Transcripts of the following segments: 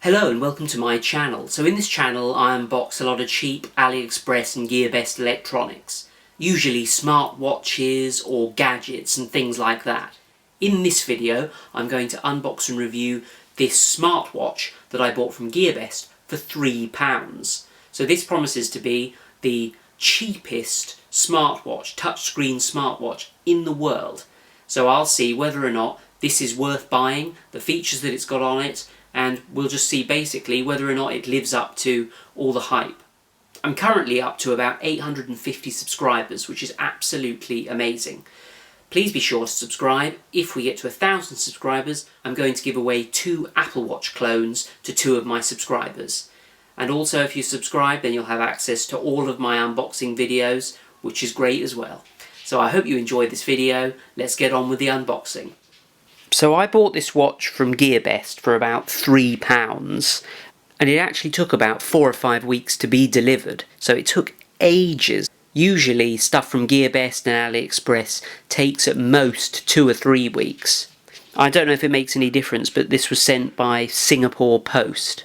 Hello and welcome to my channel. So in this channel I unbox a lot of cheap AliExpress and Gearbest electronics, usually smartwatches or gadgets and things like that. In this video I'm going to unbox and review this smartwatch that I bought from Gearbest for £3. So this promises to be the cheapest smartwatch, touchscreen smartwatch in the world. So I'll see whether or not this is worth buying, the features that it's got on it, and we'll just see basically whether or not it lives up to all the hype. I'm currently up to about 850 subscribers, which is absolutely amazing. Please be sure to subscribe. If we get to 1,000 subscribers, I'm going to give away 2 Apple Watch clones to 2 of my subscribers. And also if you subscribe, then you'll have access to all of my unboxing videos, which is great as well. So I hope you enjoyed this video. Let's get on with the unboxing. So I bought this watch from Gearbest for about £3, and it actually took about 4 or 5 weeks to be delivered, so it took ages. Usually stuff from Gearbest and AliExpress takes at most 2 or 3 weeks. I don't know if it makes any difference, but this was sent by Singapore Post.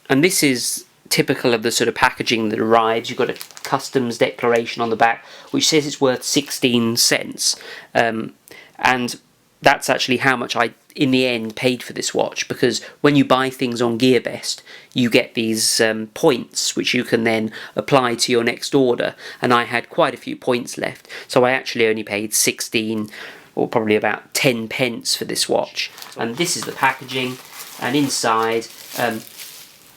And this is typical of the sort of packaging that arrives. You've got a customs declaration on the back which says it's worth 16 cents. And that's actually how much I, in the end, paid for this watch, because when you buy things on Gearbest, you get these points which you can then apply to your next order, and I had quite a few points left, so I actually only paid 16 or probably about 10 pence for this watch. And this is the packaging, and inside,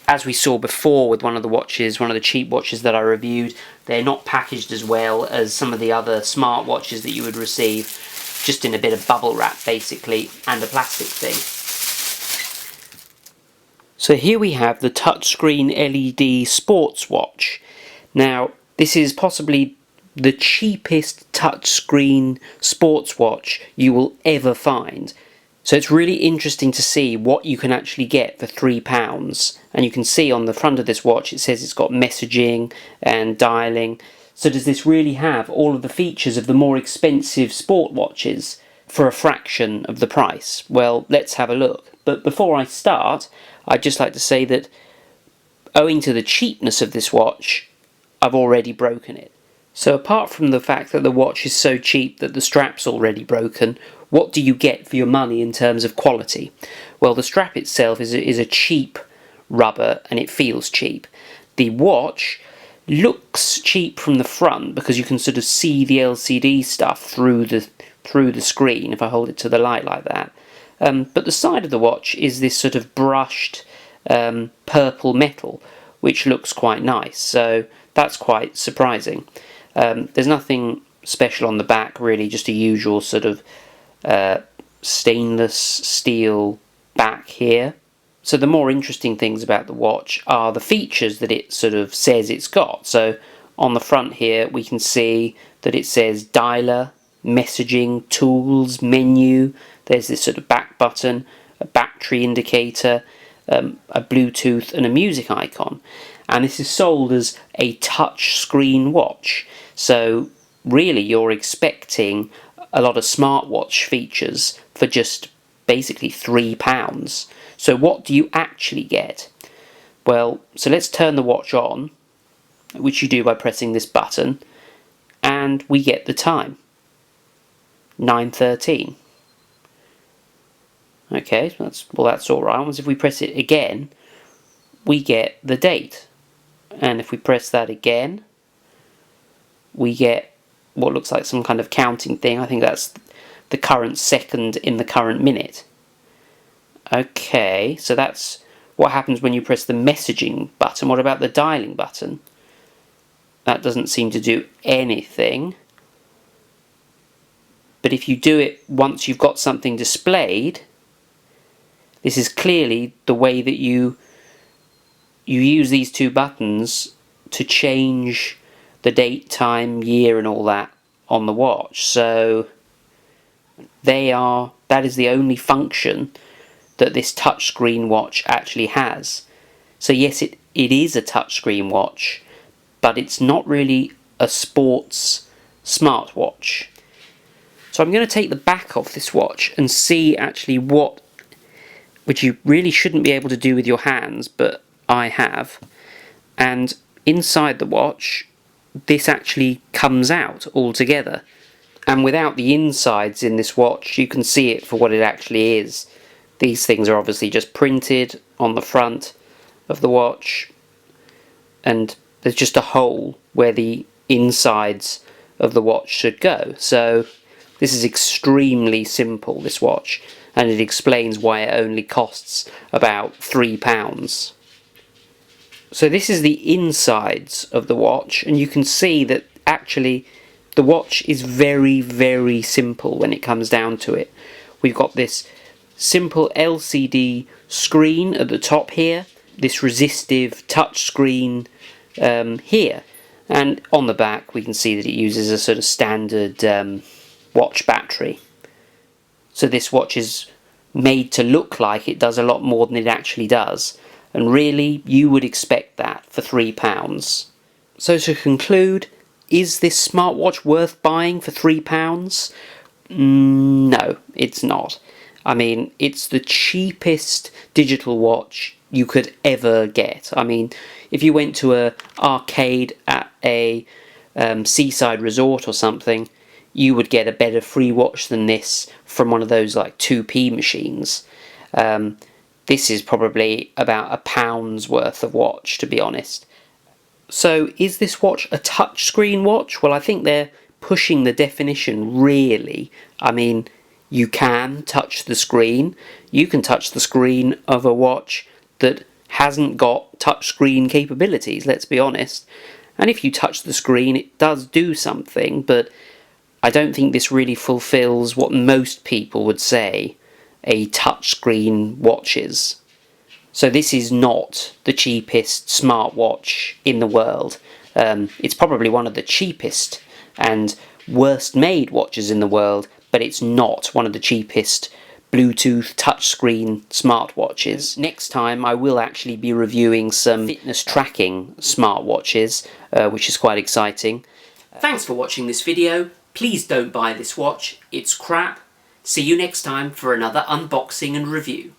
as we saw before with one of the watches, one of the cheap watches that I reviewed, they're not packaged as well as some of the other smart watches that you would receive, just in a bit of bubble wrap basically, and a plastic thing. So here we have the touchscreen LED sports watch. Now this is possibly the cheapest touchscreen sports watch you will ever find. So it's really interesting to see what you can actually get for £3. And you can see on the front of this watch it says it's got messaging and dialing. So does this really have all of the features of the more expensive sport watches for a fraction of the price? Well, let's have a look. But before I start, I'd just like to say that owing to the cheapness of this watch, I've already broken it. So apart from the fact that the watch is so cheap that the strap's already broken, what do you get for your money in terms of quality? Well, the strap itself is a cheap rubber, and it feels cheap. The watch looks cheap from the front because you can sort of see the LCD stuff through the screen if I hold it to the light like that. But the side of the watch is this sort of brushed purple metal, which looks quite nice, so that's quite surprising. There's nothing special on the back really, just a usual sort of stainless steel back here. So the more interesting things about the watch are the features that it sort of says it's got. So on the front here we can see that it says dialer, messaging, tools, menu. There's this sort of back button, a battery indicator, a Bluetooth and a music icon. And this is sold as a touch screen watch. So really you're expecting a lot of smartwatch features for just basically £3. So what do you actually get? Well, so let's turn the watch on, which you do by pressing this button, and we get the time. 9:13. Okay, that's alright. Once if we press it again, we get the date. And if we press that again, we get what looks like some kind of counting thing. I think that's the current second in the current minute. Okay, so that's what happens when you press the messaging button. What about the dialing button? That doesn't seem to do anything. But if you do it once you've got something displayed, this is clearly the way that you use these 2 buttons to change the date, time, year and all that on the watch. So that is the only function that this touchscreen watch actually has. So yes, it is a touchscreen watch, but it's not really a sports smartwatch. So I'm going to take the back off this watch and see actually what which you really shouldn't be able to do with your hands, but I have. And inside the watch, this actually comes out altogether. And without the insides in this watch, you can see it for what it actually is. These things are obviously just printed on the front of the watch, and there's just a hole where the insides of the watch should go. So this is extremely simple, this watch, and it explains why it only costs about £3. So this is the insides of the watch, and you can see that actually the watch is very, very simple when it comes down to it. We've got this simple LCD screen at the top here, this resistive touch screen here, and on the back we can see that it uses a sort of standard watch battery. So this watch is made to look like it does a lot more than it actually does, and really you would expect that for £3. So to conclude, is this smartwatch worth buying for £3? No, it's not. I mean, it's the cheapest digital watch you could ever get. I mean, if you went to an arcade at a seaside resort or something, you would get a better free watch than this from one of those like 2p machines. This is probably about £1's worth of watch, to be honest. So is this watch a touchscreen watch? Well, I think they're pushing the definition, really. I mean, you can touch the screen. You can touch the screen of a watch that hasn't got touchscreen capabilities, let's be honest. And if you touch the screen, it does do something, but I don't think this really fulfills what most people would say a touchscreen watch is. So this is not the cheapest smartwatch in the world. It's probably one of the cheapest and worst made watches in the world, but it's not one of the cheapest Bluetooth touchscreen smartwatches. Next time I will actually be reviewing some fitness tracking smartwatches, which is quite exciting. Thanks for watching this video. Please don't buy this watch, it's crap. See you next time for another unboxing and review.